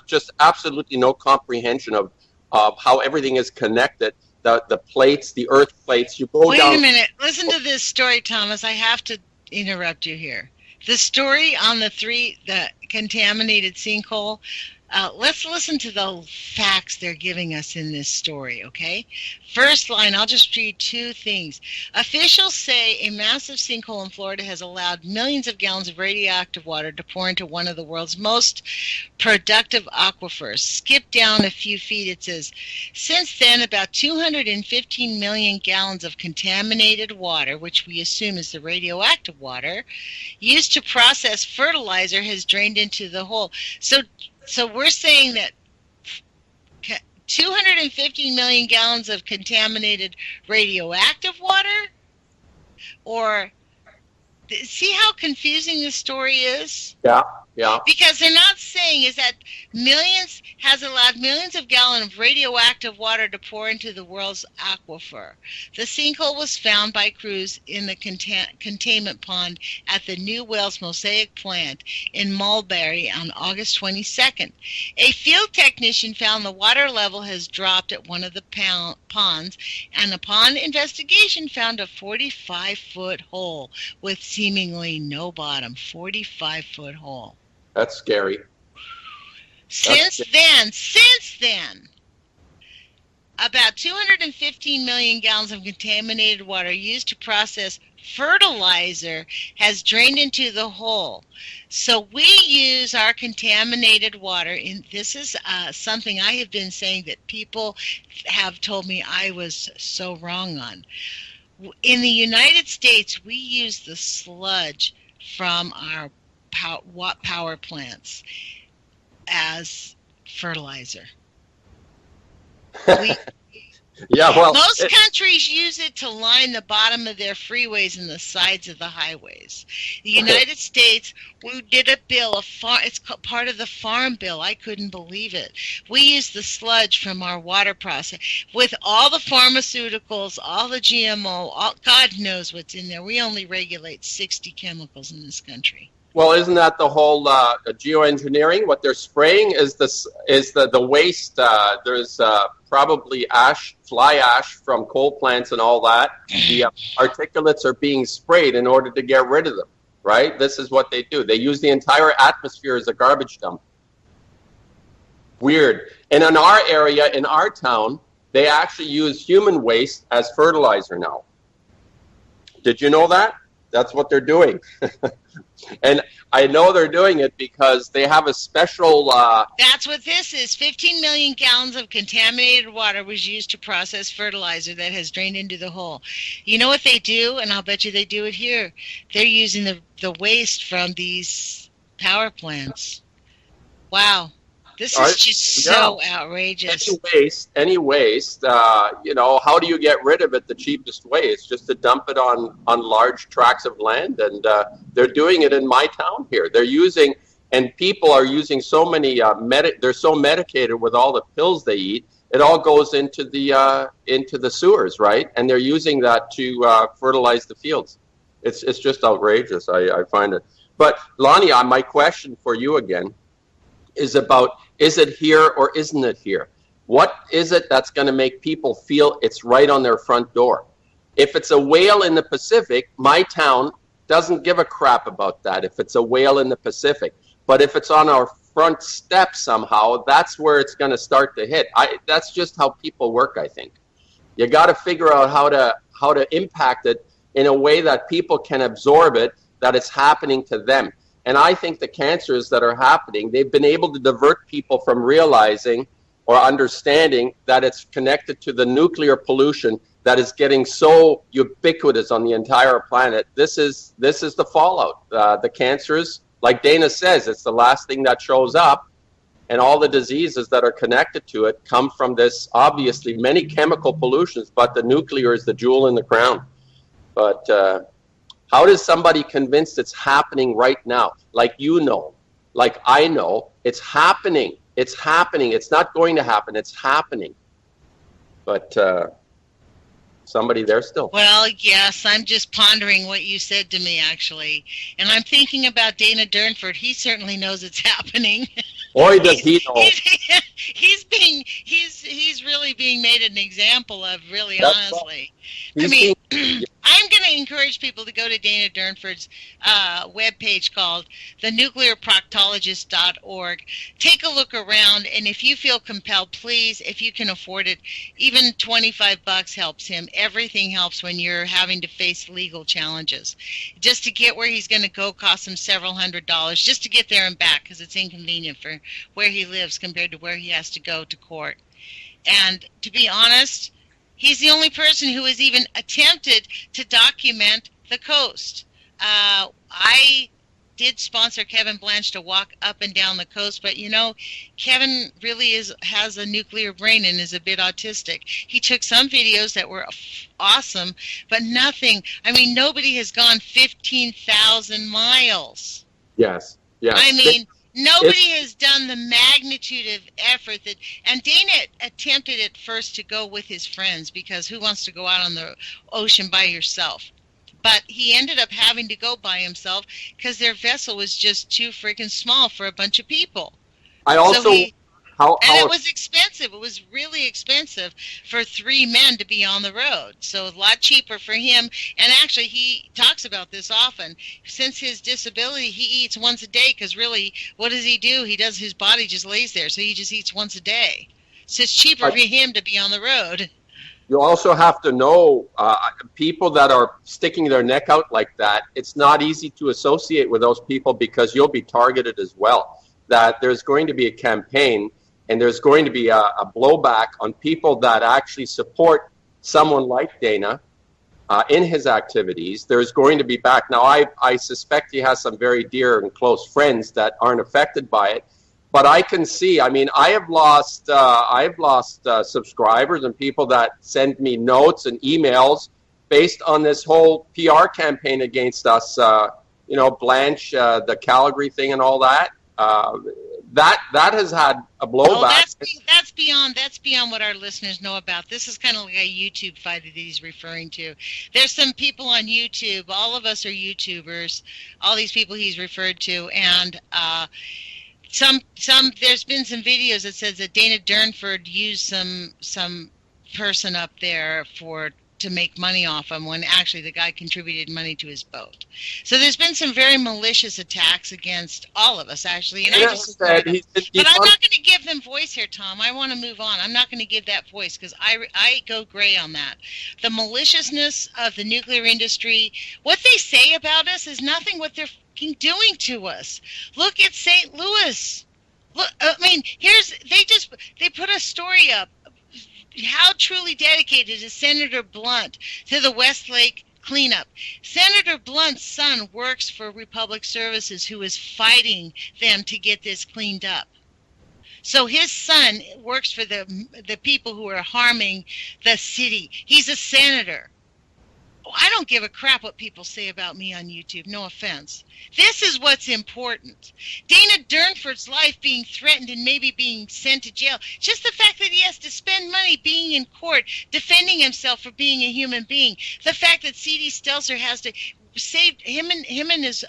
just absolutely no comprehension of how everything is connected. The plates, the earth plates, you go down. Wait a minute. Listen to this story, Thomas. I have to interrupt you here. The story on the contaminated sinkhole. Let's listen to the facts they're giving us in this story, okay? First line, I'll just read two things. Officials say a massive sinkhole in Florida has allowed millions of gallons of radioactive water to pour into one of the world's most productive aquifers. Skip down a few feet, it says, since then, about 215 million gallons of contaminated water, which we assume is the radioactive water, used to process fertilizer has drained into the hole. So we're saying that 250 million gallons of contaminated radioactive water? Or see how confusing this story is? Yeah. Yeah. Because they're not saying is that has allowed millions of gallons of radioactive water to pour into the world's aquifer. The sinkhole was found by crews in the containment pond at the New Wales Mosaic plant in Mulberry on August 22nd. A field technician found the water level has dropped at one of the ponds, and upon investigation found a 45-foot hole with seemingly no bottom. 45-foot hole. That's scary. Since then, about 215 million gallons of contaminated water used to process fertilizer has drained into the hole. So we use our contaminated water, and this is something I have been saying that people have told me I was so wrong on. In the United States, we use the sludge from our power plants as fertilizer. Most countries use it to line the bottom of their freeways and the sides of the highways. The United States, we did a bill, it's part of the farm bill. I couldn't believe it. We use the sludge from our water process. With all the pharmaceuticals, all the GMO, God knows what's in there. We only regulate 60 chemicals in this country. Well, isn't that the whole geoengineering? What they're spraying is the waste. There's probably fly ash from coal plants and all that. The particulates are being sprayed in order to get rid of them, right? This is what they do. They use the entire atmosphere as a garbage dump. Weird. And in our area, in our town, they actually use human waste as fertilizer now. Did you know that? That's what they're doing. And I know they're doing it because they have a special... That's what this is. 15 million gallons of contaminated water was used to process fertilizer that has drained into the hole. You know what they do? And I'll bet you they do it here. They're using the waste from these power plants. Wow. This is just so outrageous. Any waste, how do you get rid of it the cheapest way? It's just to dump it on large tracts of land, and they're doing it in my town here. And people are using so many, they're so medicated with all the pills they eat, it all goes into the sewers, right? And they're using that to fertilize the fields. It's just outrageous, I find it. But Lonnie, my question for you again is about, is it here or isn't it here? What is it that's going to make people feel it's right on their front door? If it's a whale in the Pacific, my town doesn't give a crap about that if it's a whale in the Pacific. But if it's on our front step somehow, that's where it's going to start to hit. That's just how people work, I think. You got to figure out how to impact it in a way that people can absorb it, that it's happening to them. And I think the cancers that are happening, they've been able to divert people from realizing or understanding that it's connected to the nuclear pollution that is getting so ubiquitous on the entire planet. This is the fallout. The cancers, like Dana says, it's the last thing that shows up. And all the diseases that are connected to it come from this, obviously, many chemical pollutions, but the nuclear is the jewel in the crown. But... how does somebody convinced it's happening right now? Like like I know, it's happening. It's happening. It's not going to happen. It's happening. But somebody there still. Well, yes, I'm just pondering what you said to me, actually. And I'm thinking about Dana Durnford. He certainly knows it's happening. Boy, does he know. He's really being made an example of, really, honestly. I'm going to encourage people to go to Dana Durnford's webpage called thenuclearproctologist.org. Take a look around, and if you feel compelled, please, if you can afford it, even $25 helps him. Everything helps when you're having to face legal challenges. Just to get where he's going to go costs him several $100s just to get there and back, because it's inconvenient for where he lives compared to where he has to go to court. And to be honest, he's the only person who has even attempted to document the coast. I did sponsor Kevin Blanche to walk up and down the coast, but Kevin really has a nuclear brain and is a bit autistic. He took some videos that were awesome, but nothing. I mean, nobody has gone 15,000 miles. Yes. Yeah. I mean, nobody It's, has done the magnitude of effort that, and Dana attempted at first to go with his friends because who wants to go out on the ocean by yourself? But he ended up having to go by himself because their vessel was just too freaking small for a bunch of people. I also, And it was expensive. It was really expensive for 3 men to be on the road. So a lot cheaper for him. And actually, he talks about this often. Since his disability, he eats once a day because really, what does he do? His body just lays there. So he just eats once a day. So it's cheaper for him to be on the road. you also have to know people that are sticking their neck out like that, it's not easy to associate with those people because you'll be targeted as well. That there's going to be a campaign and there's going to be a blowback on people that actually support someone like Dana in his activities. There's going to be back. Now, I suspect he has some very dear and close friends that aren't affected by it. But I can see, I mean, I've lost subscribers and people that send me notes and emails based on this whole PR campaign against us, Blanche, the Calgary thing and all that. That has had a blowback. Oh, that's beyond what our listeners know about. This is kind of like a YouTube fight that he's referring to. There's some people on YouTube. All of us are YouTubers. All these people he's referred to, and some. There's been some videos that says that Dana Durnford used some person up there to make money off him when actually the guy contributed money to his boat. So there's been some very malicious attacks against all of us, actually. And but I'm not going to give them voice here, Tom. I want to move on. I'm not going to give that voice because I go gray on that. The maliciousness of the nuclear industry, what they say about us is nothing what they're fucking doing to us. Look at St. Louis. Look, I mean, they put a story up. How truly dedicated is Senator Blunt to the Westlake cleanup? Senator Blunt's son works for Republic Services, who is fighting them to get this cleaned up. So his son works for the people who are harming the city. He's a senator. I don't give a crap what people say about me on YouTube, no offense. This is what's important. Dana Durnford's life being threatened and maybe being sent to jail. Just the fact that he has to spend money being in court, defending himself for being a human being. The fact that C.D. Stelzer has to save him and his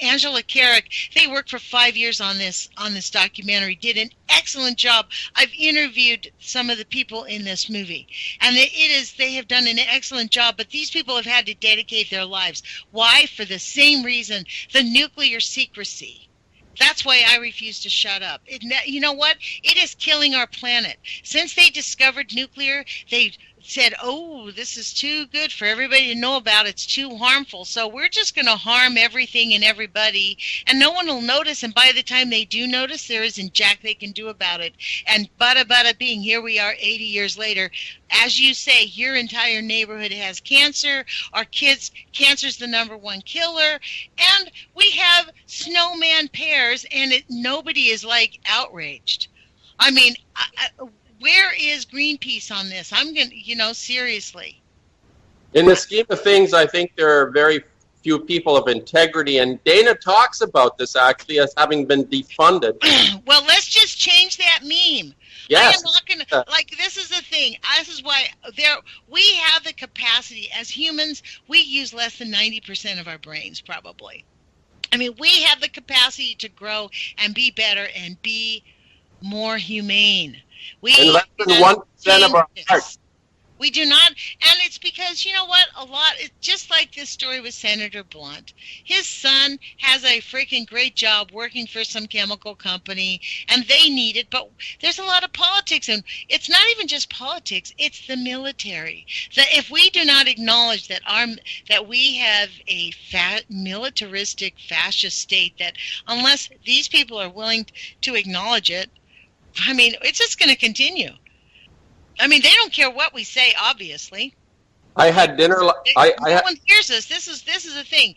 Angela Carrick, they worked for 5 years on this documentary, did an excellent job. I've interviewed some of the people in this movie, and they have done an excellent job, but these people have had to dedicate their lives. Why? For the same reason, the nuclear secrecy. That's why I refuse to shut up. You know what? It is killing our planet. Since they discovered nuclear, they said, oh, this is too good for everybody to know about. It's too harmful. So we're just going to harm everything and everybody, and no one will notice. And by the time they do notice, there isn't jack they can do about it. And bada bing, here we are 80 years later. As you say, your entire neighborhood has cancer. Our kids, cancer's the #1 killer. And we have snowman pears, and nobody is, outraged. I mean, where is Greenpeace on this? I'm going to, seriously. In the scheme of things, I think there are very few people of integrity, and Dana talks about this actually as having been defunded. Well, let's just change that meme. Yes. I am not going to, this is the thing. This is why we have the capacity. As humans, we use less than 90% of our brains, probably. I mean, we have the capacity to grow and be better and be more humane. And less than 1% of our hearts. We do not, and it's because, you know what, it's just like this story with Senator Blunt. His son has a freaking great job working for some chemical company, and they need it, but there's a lot of politics, and it's not even just politics, it's the military. That if we do not acknowledge that we have a militaristic fascist state, that unless these people are willing to acknowledge it, I mean, it's just going to continue. I mean, they don't care what we say, obviously. I had dinner. No one hears us. This is the thing.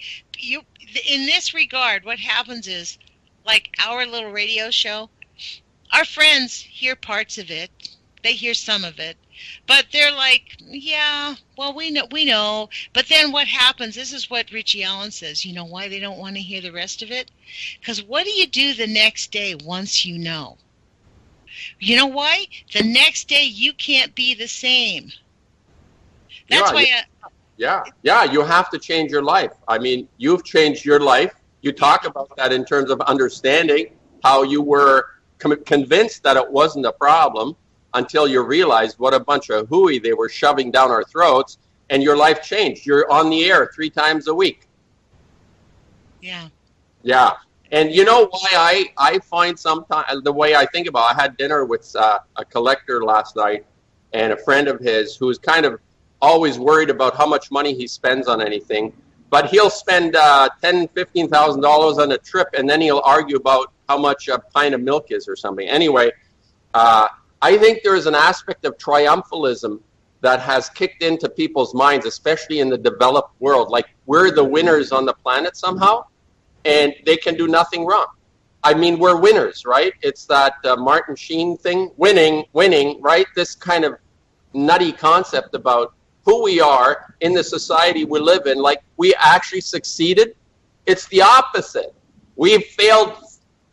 In this regard, what happens is, like our little radio show, our friends hear parts of it. They hear some of it. But they're like, yeah, well, we know. But then what happens, this is what Richie Allen says, you know why they don't want to hear the rest of it? Because what do you do the next day once you know? You know why? The next day you can't be the same. That's why... Yeah, you have to change your life. I mean, you've changed your life. You talk about that in terms of understanding how you were convinced that it wasn't a problem until you realized what a bunch of hooey they were shoving down our throats, and your life changed. You're on the air 3 times a week. Yeah. Yeah. And you know why I find sometimes, the way I think about it, I had dinner with a collector last night and a friend of his who's kind of always worried about how much money he spends on anything. But he'll spend $10,000, $15,000 on a trip, and then he'll argue about how much a pint of milk is or something. Anyway, I think there is an aspect of triumphalism that has kicked into people's minds, especially in the developed world. Like, we're the winners on the planet somehow, and they can do nothing wrong. I mean, we're winners, right? It's that Martin Sheen thing, winning, right? This kind of nutty concept about who we are in the society we live in. Like, we actually succeeded. It's the opposite. We've failed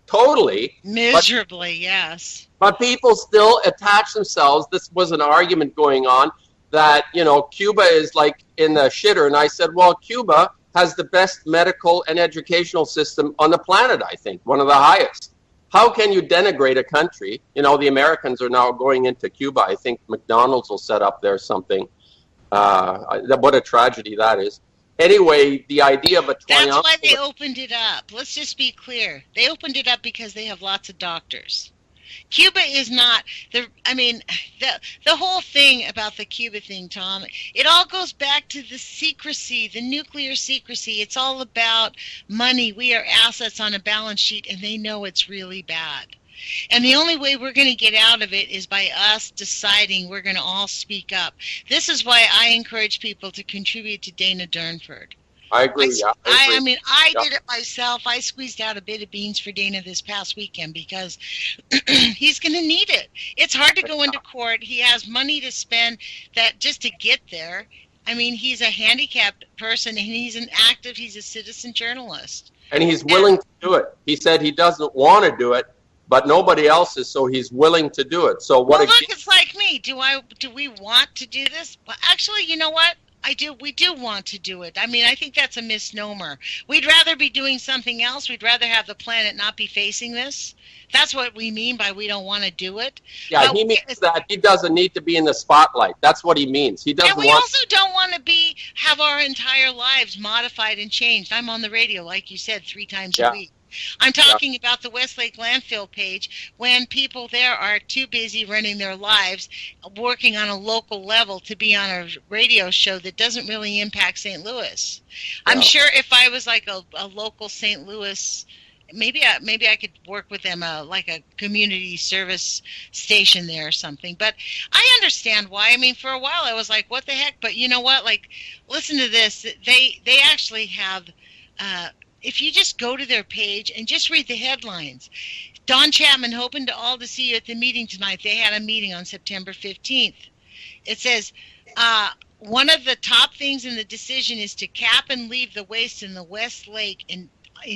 totally. Miserably, yes. But people still attach themselves. This was an argument going on that, you know, Cuba is like in the shitter. And I said, well, Cuba has the best medical and educational system on the planet, I think, one of the highest. How can you denigrate a country? You know, the Americans are now going into Cuba. I think McDonald's will set up there something. What a tragedy that is. Anyway, the idea of a triumph... That's why they opened it up. Let's just be clear. They opened it up because they have lots of doctors. Cuba is not... the whole thing about the Cuba thing, Tom, it all goes back to the secrecy, the nuclear secrecy. It's all about money. We are assets on a balance sheet, and they know it's really bad. And the only way we're going to get out of it is by us deciding we're going to all speak up. This is why I encourage people to contribute to Dana Durnford. I agree, I mean, I did it myself. I squeezed out a bit of beans for Dana this past weekend because he's going to need it. It's hard to go into court. He has money to spend that just to get there. I mean, he's a handicapped person, and he's he's a citizen journalist. And he's willing to do it. He said he doesn't want to do it, but nobody else is, so he's willing to do it. So what? Well, look, it's like me. Do we want to do this? Well, actually, you know what? I do. We do want to do it. I mean, I think that's a misnomer. We'd rather be doing something else. We'd rather have the planet not be facing this. That's what we mean by we don't want to do it. Yeah, but he means that he doesn't need to be in the spotlight. That's what he means. He doesn't. And we also don't want to have our entire lives modified and changed. I'm on the radio, like you said, 3 times a week. I'm talking about the Westlake landfill page when people there are too busy running their lives, working on a local level to be on a radio show that doesn't really impact St. Louis. Yeah. I'm sure if I was like a local St. Louis, maybe I could work with them, like a community service station there or something. But I understand why. I mean, for a while I was like, what the heck? But you know what? Like, listen to this. They actually have... if you just go to their page and just read the headlines. Don Chapman, hoping to all to see you at the meeting tonight. They had a meeting on September 15th. It says, one of the top things in the decision is to cap and leave the waste in the West Lake in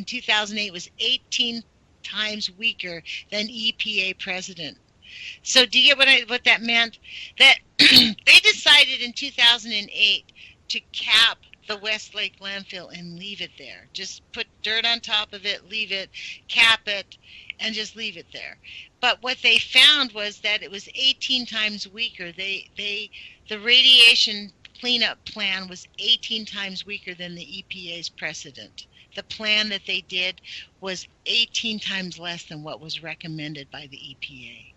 2008 was 18 times weaker than EPA president. So do you get what that meant? That they decided in 2008 to cap the Westlake landfill and leave it there. Just put dirt on top of it, leave it, cap it, and just leave it there. But what they found was that it was 18 times weaker. The radiation cleanup plan was 18 times weaker than the EPA's precedent. The plan that they did was 18 times less than what was recommended by the EPA.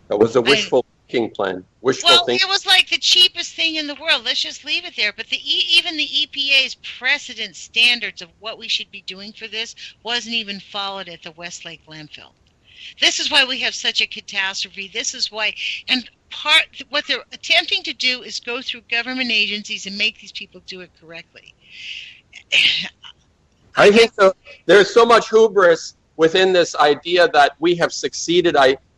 That was a wishful thinking plan. It was like the cheapest thing in the world. Let's just leave it there. But even the EPA's precedent standards of what we should be doing for this wasn't even followed at the Westlake landfill. This is why we have such a catastrophe. This is why, and what they're attempting to do is go through government agencies and make these people do it correctly. I think there's so much hubris within this idea that we have succeeded.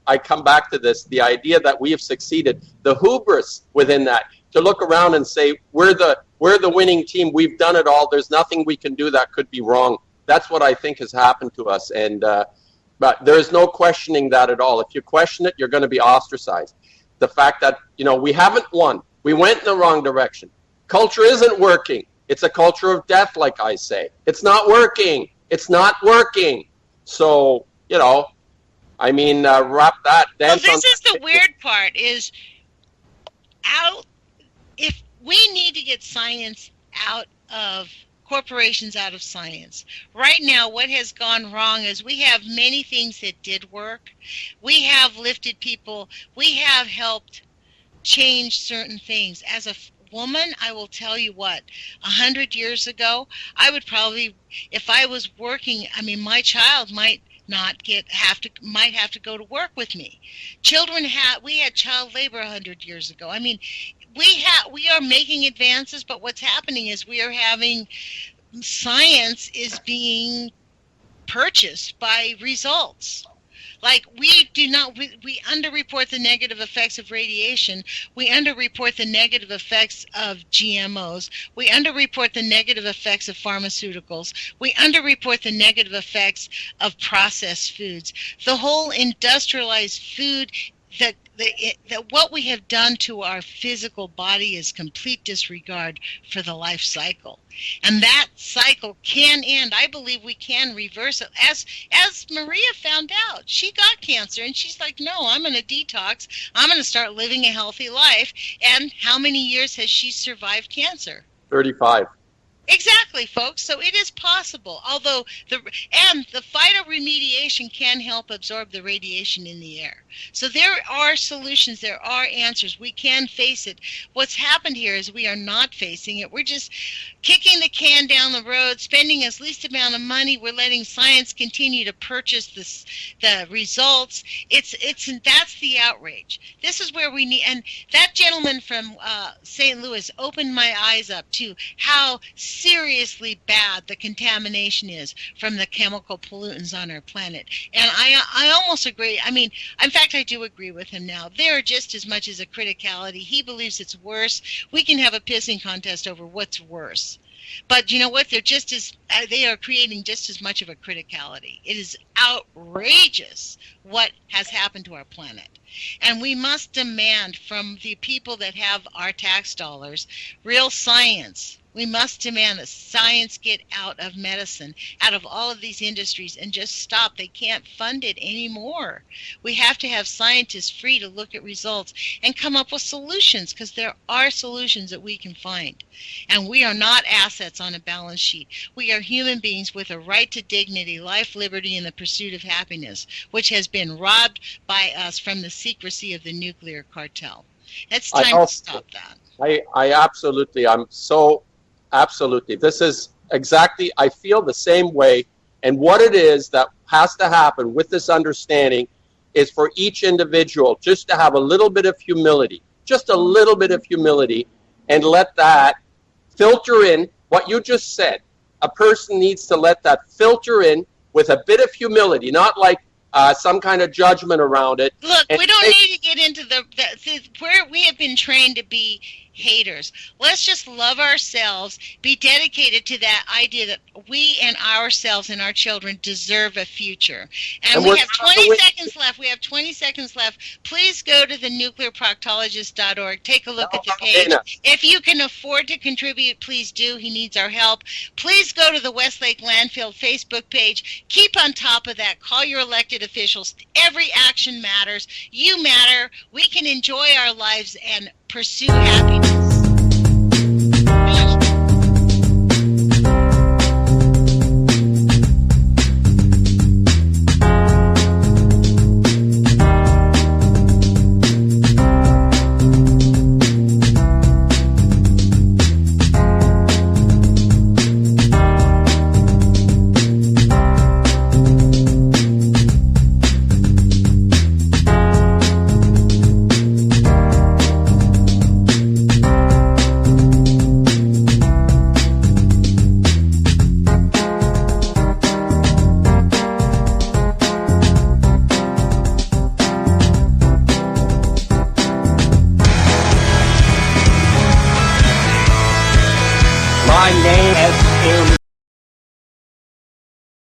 I come back to this, the idea that we have succeeded, the hubris within that, to look around and say, we're the winning team, we've done it all, there's nothing we can do that could be wrong. That's what I think has happened to us. And but there's no questioning that at all. If you question it, you're going to be ostracized. The fact that, we haven't won. We went in the wrong direction. Culture isn't working. It's a culture of death, like I say. It's not working. It's not working. So, wrap that. Well, this is the weird part is if we need to get science out of corporations, out of science. Right now, what has gone wrong is we have many things that did work. We have lifted people. We have helped change certain things. As a woman, I will tell you what, 100 years ago, I would probably, if I was working, my child might have to go to work with me. We had child labor 100 years ago. We are making advances, but what's happening is we are having science is being purchased by results. Like we underreport the negative effects of radiation. We underreport the negative effects of GMOs. We underreport the negative effects of pharmaceuticals. We underreport the negative effects of processed foods. The whole industrialized food, that what we have done to our physical body is complete disregard for the life cycle. And that cycle can end. I believe we can reverse it. As Maria found out, she got cancer and she's like, no, I'm going to detox. I'm going to start living a healthy life. And how many years has she survived cancer? 35. Exactly, folks. So it is possible. Although the phytoremediation can help absorb the radiation in the air. So there are solutions. There are answers. We can face it. What's happened here is we are not facing it. We're just kicking the can down the road, spending as least amount of money. We're letting science continue to purchase the results. That's the outrage. This is where we need. And that gentleman from St. Louis opened my eyes up to how seriously bad the contamination is from the chemical pollutants on our planet. And I almost agree. In fact, I do agree with him now. They're just as much as a criticality. He believes it's worse. We can have a pissing contest over what's worse. But you know what? They are creating just as much of a criticality. It is outrageous what has happened to our planet. And we must demand from the people that have our tax dollars real science. We must demand that science get out of medicine, out of all of these industries, and just stop. They can't fund it anymore. We have to have scientists free to look at results and come up with solutions, because there are solutions that we can find. And we are not assets on a balance sheet. We are human beings with a right to dignity, life, liberty, and the pursuit of happiness, which has been robbed by us from the secrecy of the nuclear cartel. It's time to stop that. Absolutely. This is exactly, I feel the same way. And what it is that has to happen with this understanding is for each individual just to have a little bit of humility, just a little bit of humility, and let that filter in what you just said. A person needs to let that filter in with a bit of humility, not like some kind of judgment around it. Look, we don't need to get into where we have been trained to be haters. Let's just love ourselves, be dedicated to that idea that we and ourselves and our children deserve a future. And we have 20 seconds left. We have 20 seconds left. Please go to the nuclearproctologist.org. Take a look at the page. If you can afford to contribute, please do. He needs our help. Please go to the Westlake Landfill Facebook page. Keep on top of that. Call your elected officials. Every action matters. You matter. We can enjoy our lives and pursue happiness.